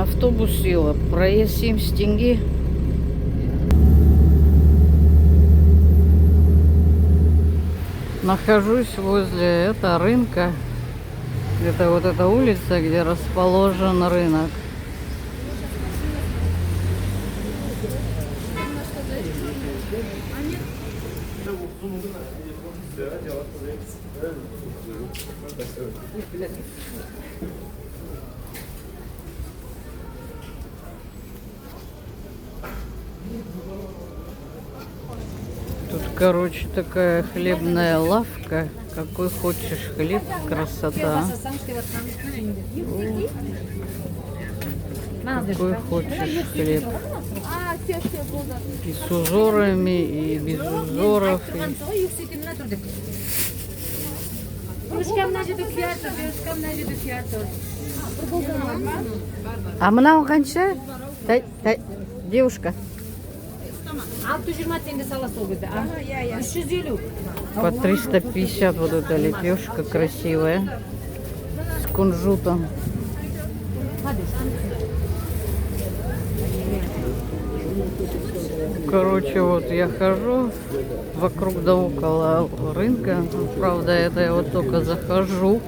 На автобус села. Проезд 70 тенге. Нахожусь возле рынка. Это вот эта улица, где расположен рынок. Тут, короче, такая хлебная лавка. Какой хочешь хлеб, красота. Какой хочешь хлеб. И с узорами, и без узоров. А мынау қанша? Девушка. 620 тенге саласы ол кезде. 350. По 350 вот эта лепешка красивая. С кунжутом. Короче, вот я хожу вокруг да около рынка. Правда, это я вот только захожу.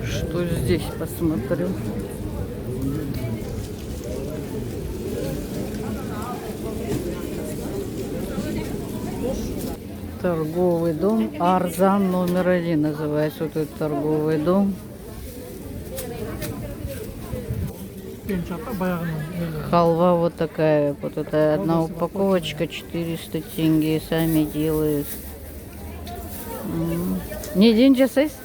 Что здесь посмотрю. Торговый дом Арзан номер 1 называется вот этот торговый дом. Халва вот такая, вот это одна упаковочка 400 тенге, сами делают. Не день жасайсыз?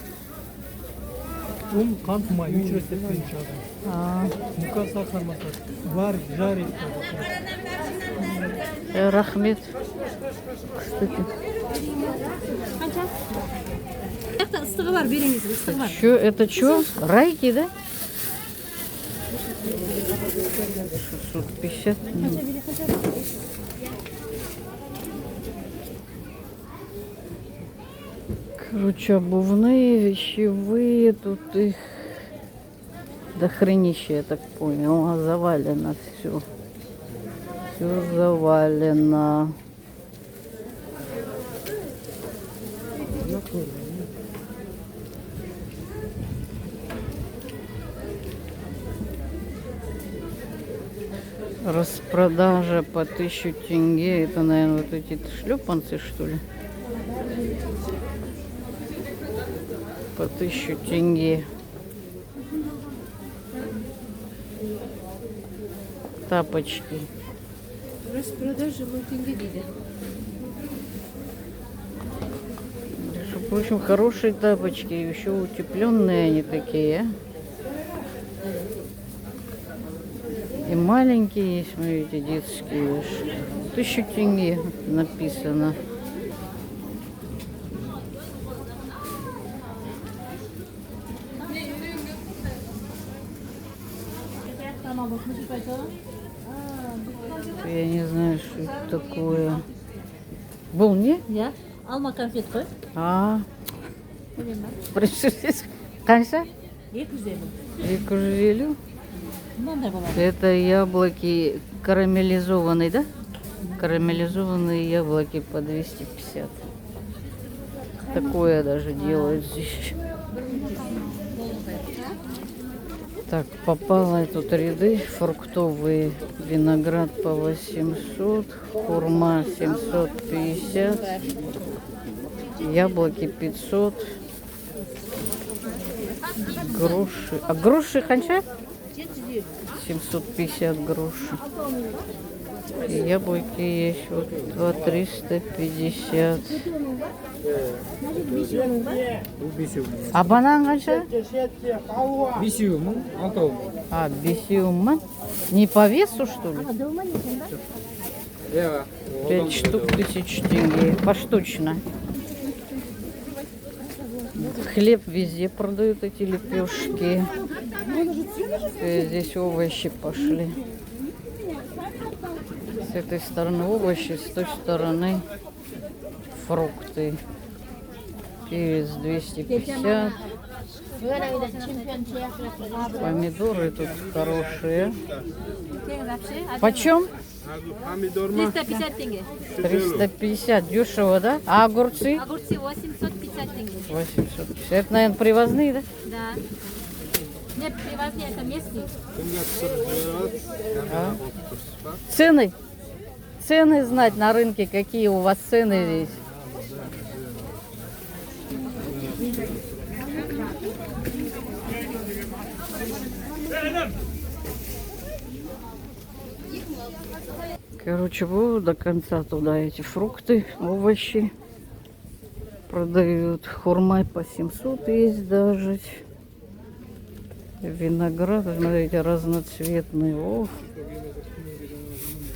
Рахмет. Кстати. Что это что? Райки, да? 650. Короче, обувные, вещевые, тут их до хренища, я так понял, завалено все. Все завалено. Распродажа по 1000 тенге. Это, наверное, вот эти шлепанцы, что ли? По 1000 тенге. Тапочки. Распродажа в тенге видят. В общем, хорошие тапочки. Еще утепленные они такие. И маленькие есть, смотрите, детские. 1000 тенге написано. Я не знаю, что это такое. Был не? Я? Алма конфет қой. Қанша? 250. 250. Мынандай болады. Это яблоки карамелизованные, да? Карамелизованные яблоки по 250. Такое даже делают здесь. Так, попало тут ряды фруктовые. Виноград по 800, хурма 750, яблоки 500, груши. А груши ханча? 750 груши. И яблоки есть вот 2350. А банан ханча? 500. Не по весу, что ли? 5 штук 1000 тенге. Поштучно. Хлеб везде продают, эти лепешки. Здесь овощи пошли. С этой стороны овощи, с той стороны фрукты. Перец 250. Помидоры тут хорошие. Почем? 350 тенге. 350. Дешево, да? А огурцы? Огурцы 850 тенге. 850. Это, наверное, привозные, да? Да. Нет, привозные, это местные. А? Цены? Цены знать на рынке, какие у вас цены здесь? Короче, вот до конца туда эти фрукты, овощи продают. Хурмай по 700 есть даже. Виноград, смотрите, разноцветный. О,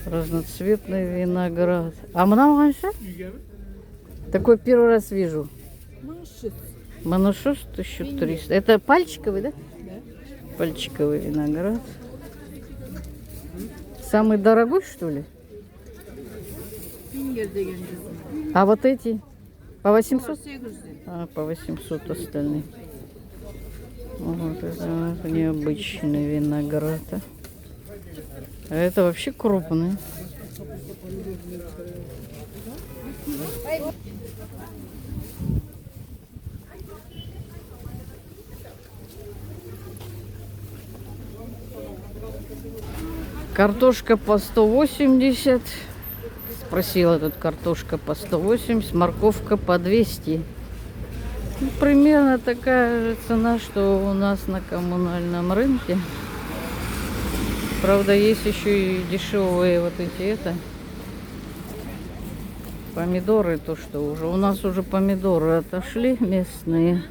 разноцветный виноград. А много? Такой первый раз вижу. Манушос 1300. Это пальчиковый, да? Да. Пальчиковый виноград. Самый дорогой, что ли? А вот эти? По 800? А, по 800 остальные. Вот это необычный виноград. А это вообще крупный. Картошка по 180. Спросила тут картошка по 180, морковка по 200. Ну, примерно такая же цена, что у нас на коммунальном рынке. Правда, есть еще и дешевые вот эти помидоры, то что уже. У нас уже помидоры отошли местные.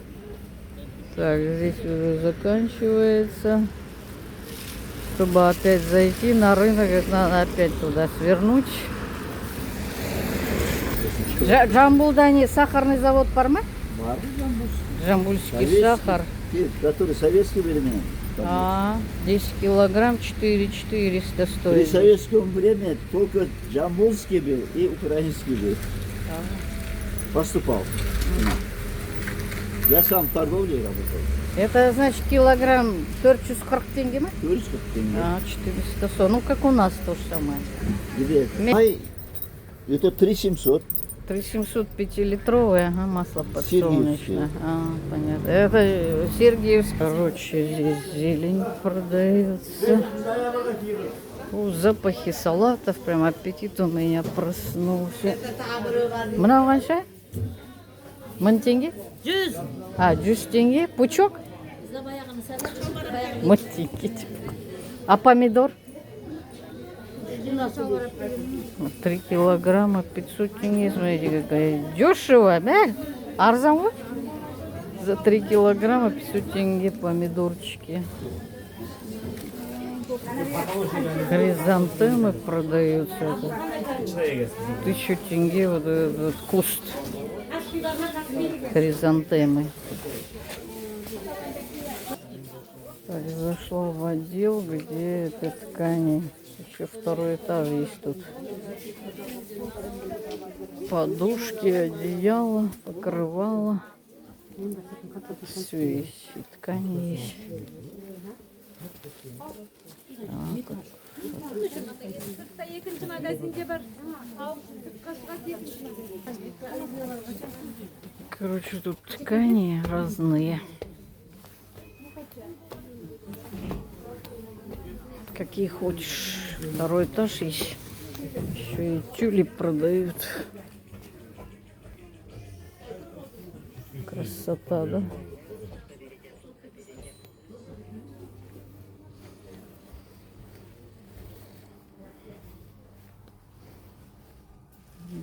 Так, здесь уже заканчивается. Чтобы опять зайти на рынок, надо опять туда свернуть. Джамбулда не сахарный завод Парма? Джамбульский сахар. Который советские времена. 10 килограмм 4400 стоит. При советском времени только джамбульский был и украинский был. Поступал. Я сам в торговле работал. Это значит килограмм 440 тенге? 400 тенге. 440. Ну как у нас то же самое. Где? Это 3700. 3700 5-литровое, масло подсолнечное. Сергиевское. Понятно. Это Сергиевское. Короче, здесь зелень продается. Запахи салатов, прям аппетит у меня проснулся. Много? 1000 тенге? 100 тенге. Пучок? 1000 тенге. А помидор? 3 килограмма 500 тенге. Смотрите, какая дешево, да? Арзан? За 3 килограмма 500 тенге помидорчики. Хризантемы продаются. 1000 тенге вот этот куст. Хризантемы. Так, зашла в отдел, где это ткани. Еще второй этаж есть тут. Подушки, одеяло, покрывало. Все есть, и ткани есть. Короче, тут ткани разные. Какие хочешь. Второй этаж есть. Еще и тюли продают. Красота, да?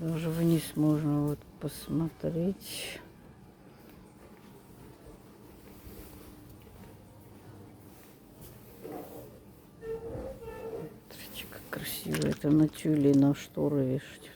Даже вниз можно вот посмотреть. Смотрите, как красиво. Это на тюле, на шторы вешать.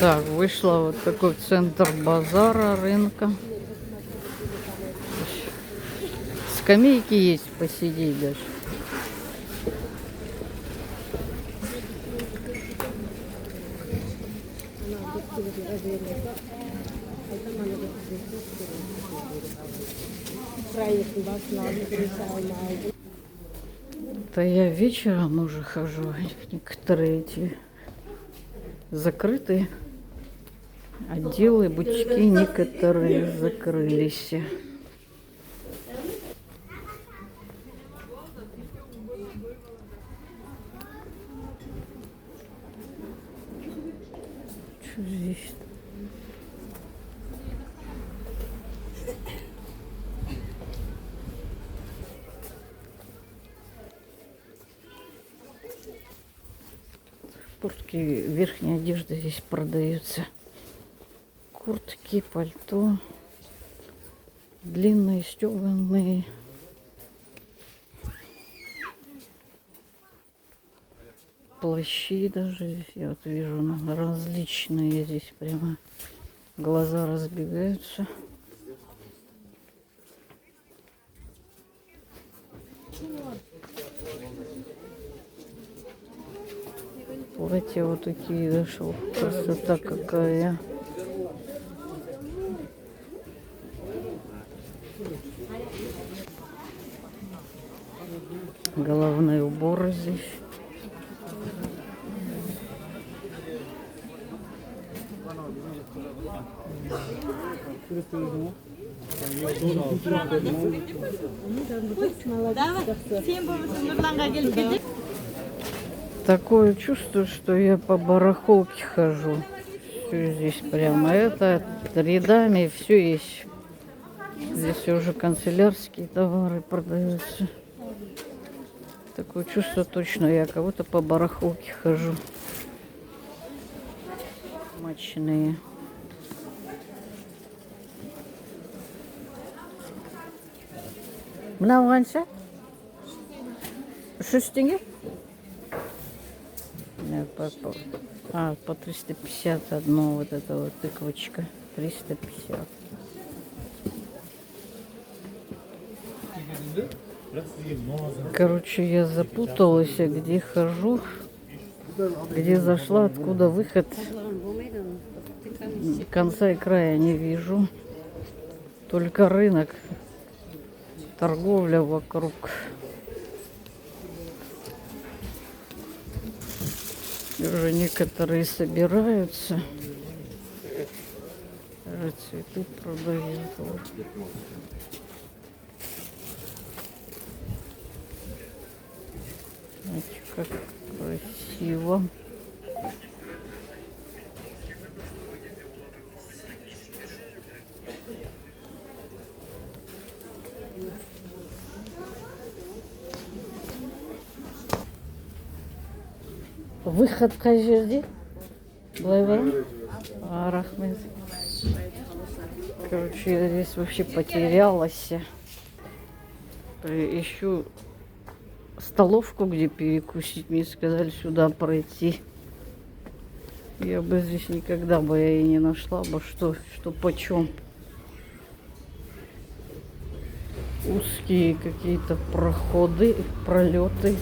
Так, вышла вот такой центр базара, рынка. Скамейки есть посидеть даже. Да я вечером уже хожу, некоторые эти закрытые отделы, бутики некоторые закрылись. Что здесь? Куртки, верхняя одежда здесь продается. Куртки, пальто, длинные, стёганые. Плащи даже, я вот вижу, различные здесь прямо. Глаза разбегаются. Платья вот такие дошел. Красота какая. Головные уборы здесь. Такое чувство, что я по барахолке хожу. Все здесь прямо это рядами все есть. Здесь уже канцелярские товары продаются. Такое чувство точно, я кого-то по барахолке хожу. Мочные. Мынауғанша? 300 тенге? По 350 одно вот это вот тыквочка. 350. Короче, я запуталась, где хожу, где зашла, откуда выход. Конца и края не вижу. Только рынок, торговля вокруг. И уже некоторые собираются. Даже цветы продают. Вот. Знаете, как красиво. Выход в жерде? Рахмет. Короче, я здесь вообще потерялась. Ищу столовку, где перекусить. Мне сказали сюда пройти. Я бы здесь никогда бы и не нашла бы, что почем. Узкие какие-то проходы, пролеты.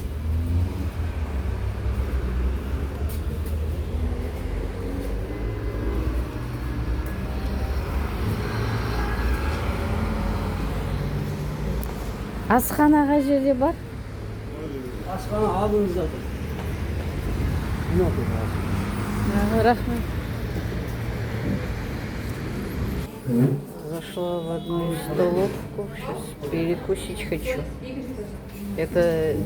Асханаға жерде бар? Асхана алдыңызда тұр. Рахмет. Зашла в одну из столовку. Сейчас перекусить хочу. Это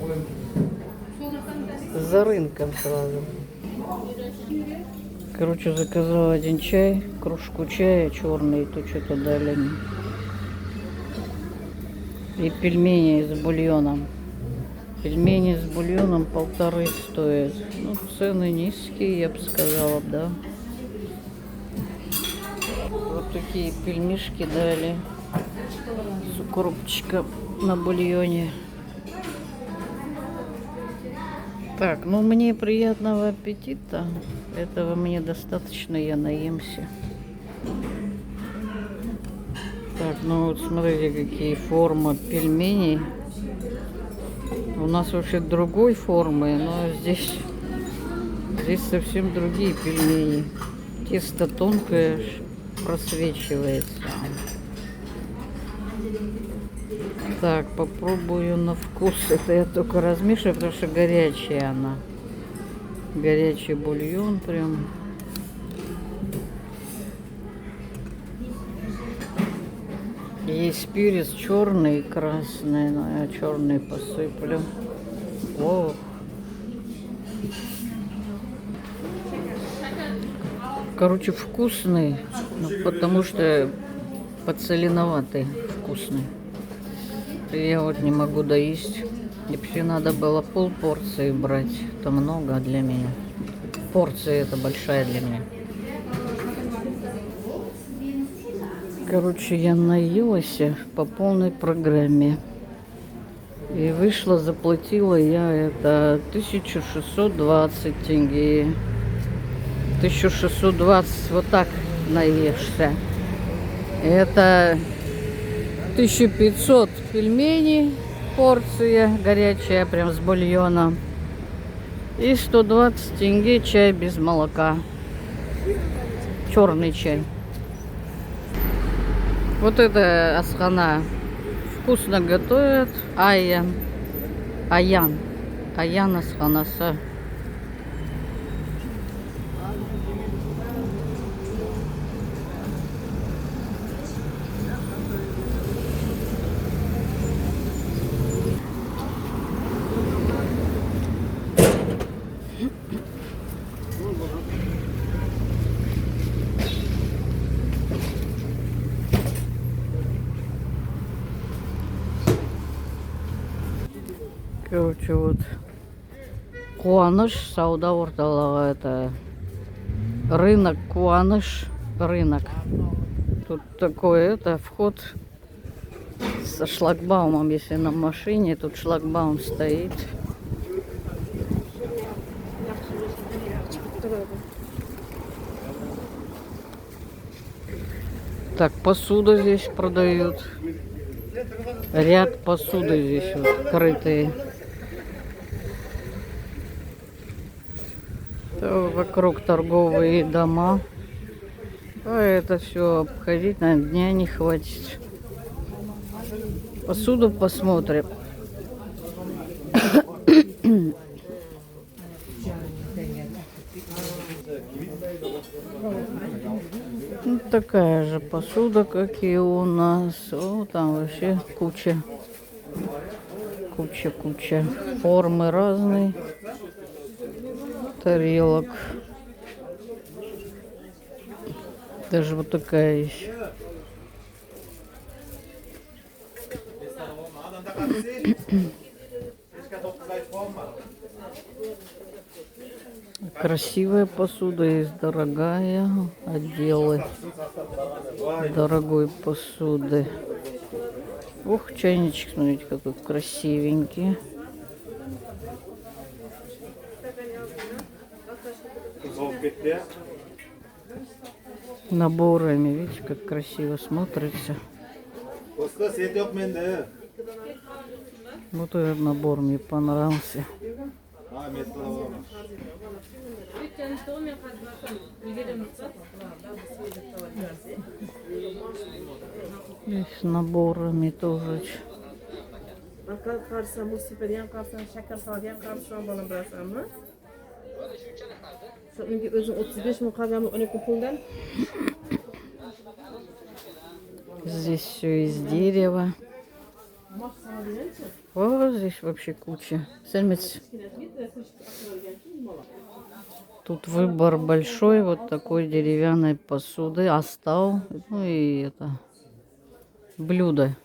за рынком сразу. Короче, заказала один чай, кружку чая черный, то что-то дали мне. И пельмени с бульоном. Пельмени с бульоном 1,5 стоят. Ну, цены низкие, я бы сказала, да. Вот такие пельмешки дали. С укропчиком на бульоне. Так, ну мне приятного аппетита. Этого мне достаточно, я наемся. Так, ну вот смотрите, какие формы пельменей. У нас вообще другой формы, но здесь совсем другие пельмени. Тесто тонкое, просвечивается. Так, попробую на вкус. Это я только размешиваю, потому что горячая она. Горячий бульон прям. Есть перец черный и красный, но я черный посыплю. О. Короче, вкусный, потому что подсоленоватый, вкусный. Я вот не могу доесть. И вообще надо было полпорции брать. Это много для меня. Порция это большая для меня. Короче, я наелась по полной программе. И вышла, заплатила я это 1620 тенге. 1620, вот так наешься. Это 1500 пельменей, порция горячая, прям с бульоном. И 120 тенге чай без молока. Черный чай. Вот это асхана. Вкусно готовят. Аян асханасы. Короче, вот Куаныш, сауда орталығы, это рынок Куаныш, рынок. Тут такой, это вход со шлагбаумом, если на машине, тут шлагбаум стоит. Так, посуду здесь продают. Ряд посуды здесь вот крытые. Вокруг торговые дома. А это все обходить на дня не хватит. Посуду посмотрим. Ну, такая же посуда, как и у нас. О, там вообще куча формы разные. Тарелок. Даже вот такая есть. Красивая посуда есть, дорогая. Отделы дорогой посуды. Ух, чайничек, смотрите, какой красивенький. Наборами, видите, как красиво смотрится. Вот этот набор мне понравился. И с наборами тоже. Здесь все из дерева. О, здесь вообще куча. Смотрите. Тут выбор большой вот такой деревянной посуды. Астау. Ну и это блюдо.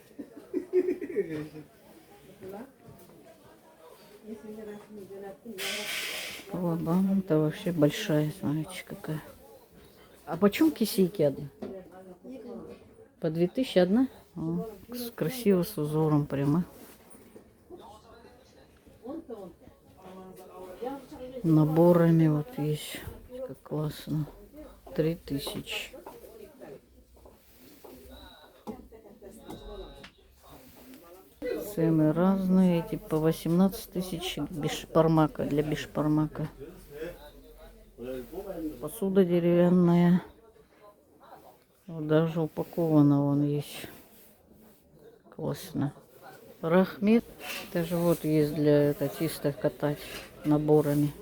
Лабам, это вообще большая, смотрите, какая. А почем кисейки одна? По 2000 одна? О, красиво, с узором прямо. Наборами вот есть. Как классно. 3000. Цены разные. Эти по 18 тысяч бешпармака, для бешпармака. Посуда деревянная. Вот даже упакована вон есть. Классно. Рахмет. Даже вот есть для чисто катать наборами.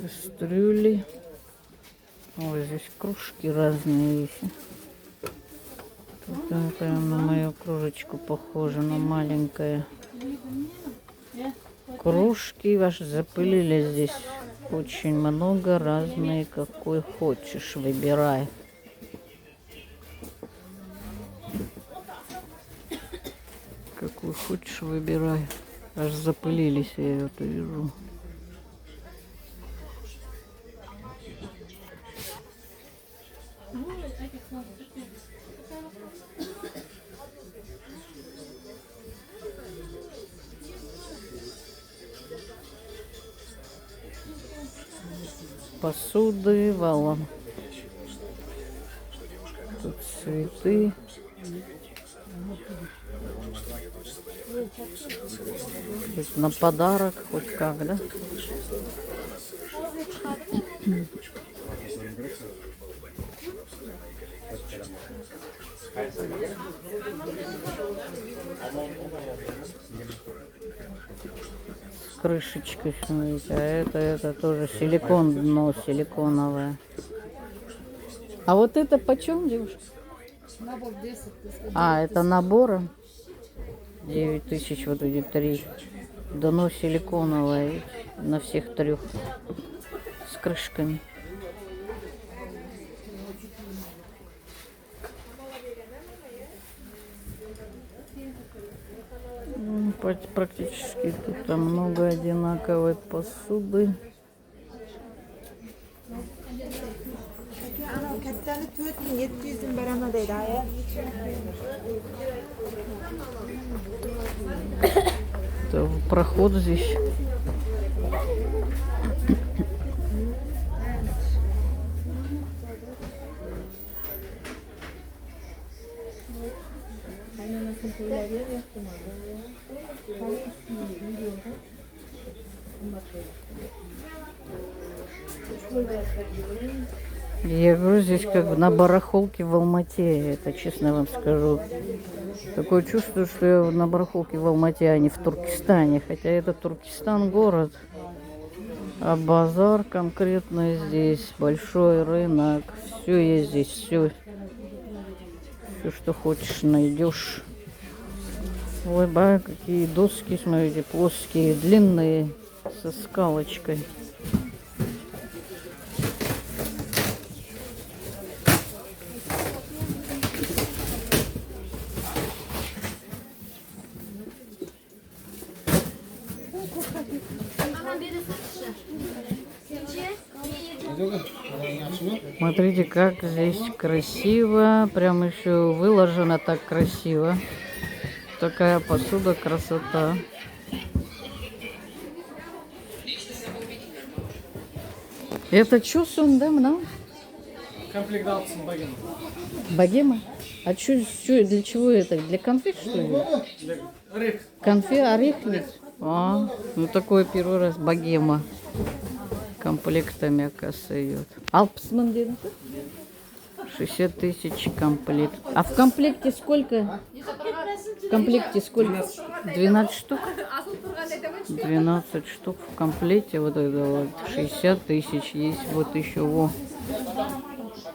Кастрюли. Ой, здесь кружки разные есть. Тут прям на мою кружечку похоже, но маленькая. Кружки ваши запылили здесь. Очень много разные, какой хочешь, выбирай. Какой хочешь, выбирай. Аж запылились, я это вижу. Посуды валом. Тут цветы. Хоть на подарок, хоть как, да? С крышечкой, смотрите, а это тоже силикон, дно силиконовое. А вот это почем, девушка? Набор 10. А, это набором 9000, вот эти 3. Дно силиконовое на всех 3 с крышками. Практически тут там много одинаковой посуды. Это проход здесь. Я говорю, здесь как на барахолке в Алмате, это честно вам скажу. Такое чувство, что я на барахолке в Алмате, а не в Туркестане. Хотя это Туркестан город, а базар конкретно здесь, большой рынок. Все есть здесь, все, что хочешь, найдешь. Ой, ба, какие доски, смотрите, плоские, длинные, со скалочкой. Смотрите, как здесь красиво. Прям еще выложено так красиво. Такая посуда, красота. Это что, сундам, да? Комплект богема. Богема? А для чего это? Для конфет, что ли? Орех. Конфет, орех ведь? А, ну такое первый раз. Богема. Комплектами, оказывается, идет. Алпсман, 60 тысяч комплект. А в комплекте сколько? В комплекте сколько? 12 штук? 12 штук в комплекте. Вот это вот 60 тысяч. Есть вот еще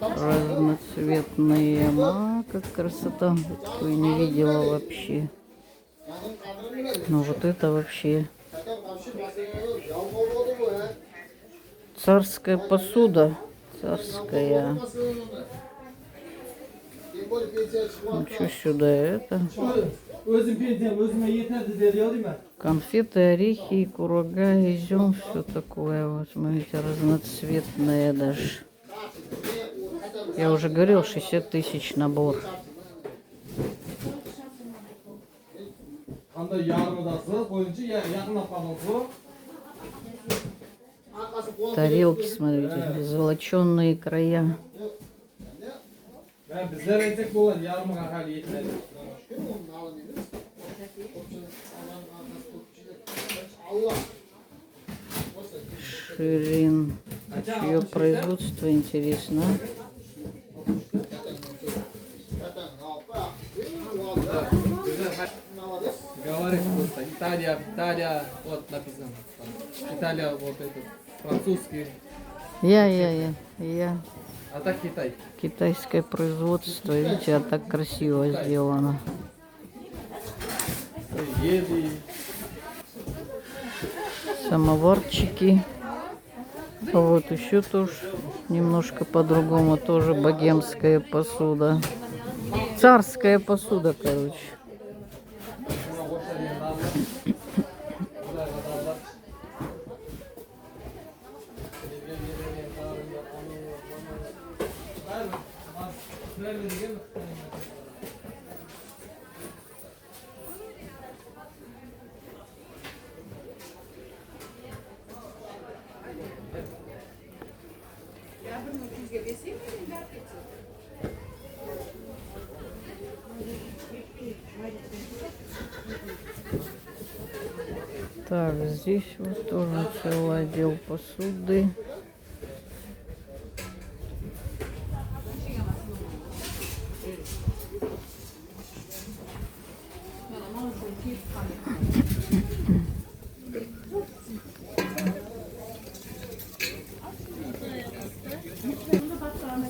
разноцветные. А, как красота. Такой не видела вообще. Ну вот это вообще. Царская посуда. Царская. Ну что сюда это? Конфеты, орехи, курага, изюм, все такое. Вот смотрите, разноцветное даже. Я уже говорил, 60 тысяч набор. Anda yarımdası boyunca yakın yapmanızı. Тарелки, смотрите, золоченые края. Ben bizler etsek bu olur yarımına hali yetmedi. Ширин. Ее производство интересно. Говорит просто Италия, вот написано. Италия, вот это, французский, Я. а так Китай. Китайское производство, видите, а так красиво сделано. Еды. Самоварчики. А вот еще тоже немножко по-другому, тоже богемская посуда. Царская посуда, короче. Так, здесь вот тоже целый отдел посуды.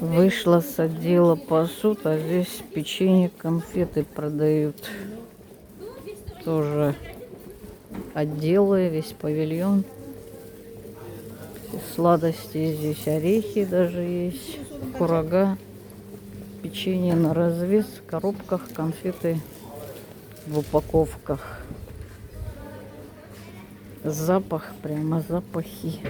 Вышла с отдела посуд, а здесь печенье, конфеты продают. Тоже отделы, весь павильон. Сладости здесь, орехи даже есть, курага, печенье на развес, в коробках, конфеты в упаковках. Запах, прямо запахи.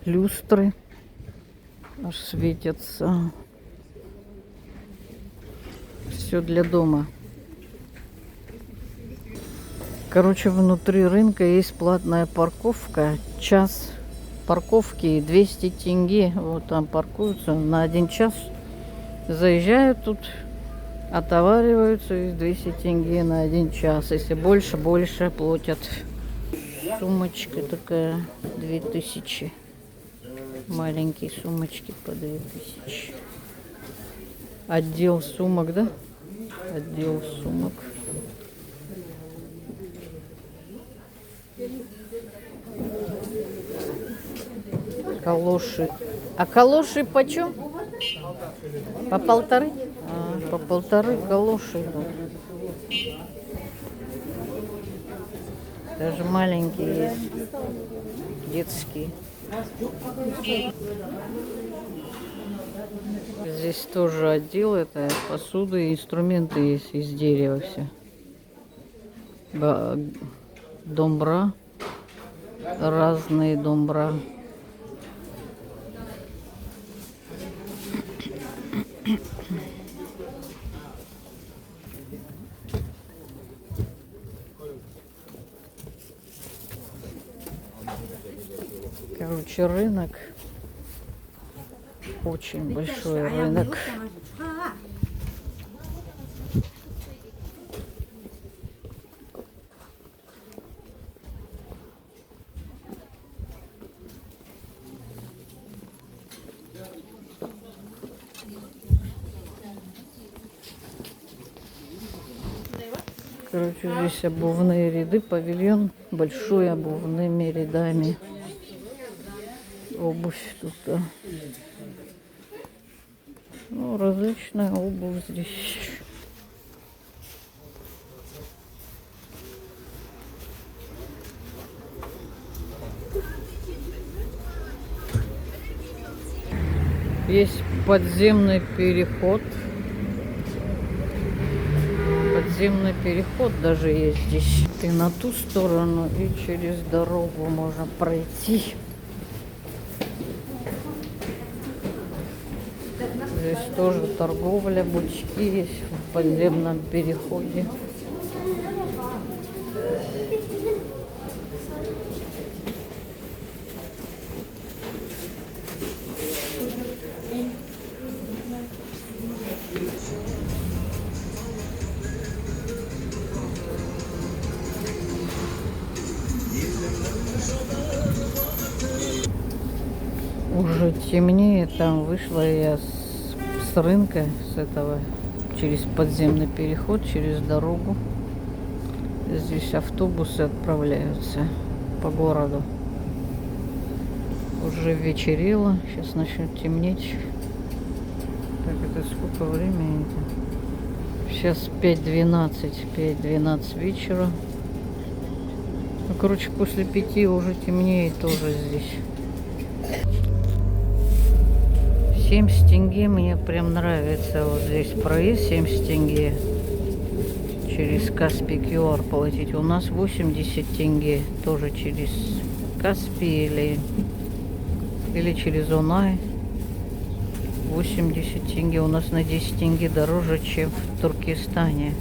Люстры аж светятся. Все для дома. Короче, внутри рынка есть платная парковка. Час парковки 200 тенге. Вот там паркуются на 1 час. Заезжают тут, отовариваются, и 200 тенге на 1 час. Если больше, больше платят. Сумочка такая 2000. Маленькие сумочки по 2000. Отдел сумок, да? Отдел сумок. Калоши. А калоши почем? По 1,5? По 1,5 калоши. Даже маленькие есть. Детские. Здесь тоже отдел, это посуды и инструменты есть из дерева все. Домбра, разные домбра. Короче, рынок. Очень большой рынок. Короче, здесь обувные ряды, павильон большой обувными рядами. Обувь тут, да. Ну, различная обувь здесь. Есть подземный переход. Подземный переход даже есть здесь. И на ту сторону, и через дорогу можно пройти. Здесь тоже торговля, бутики есть в подземном переходе. Уже темнее, там вышла я с рынка, с этого, через подземный переход, через дорогу. Здесь автобусы отправляются по городу. Уже вечерело, сейчас начнет темнеть. Так, это сколько времени? Сейчас 5:12 вечера. Ну, короче, после 5 уже темнеет тоже здесь. 70 тенге мне прям нравится. Вот здесь проезд 70 тенге. Через Каспий QR платить. У нас 80 тенге. Тоже через Каспий или через Онай. 80 тенге. У нас на 10 тенге дороже, чем в Туркестане.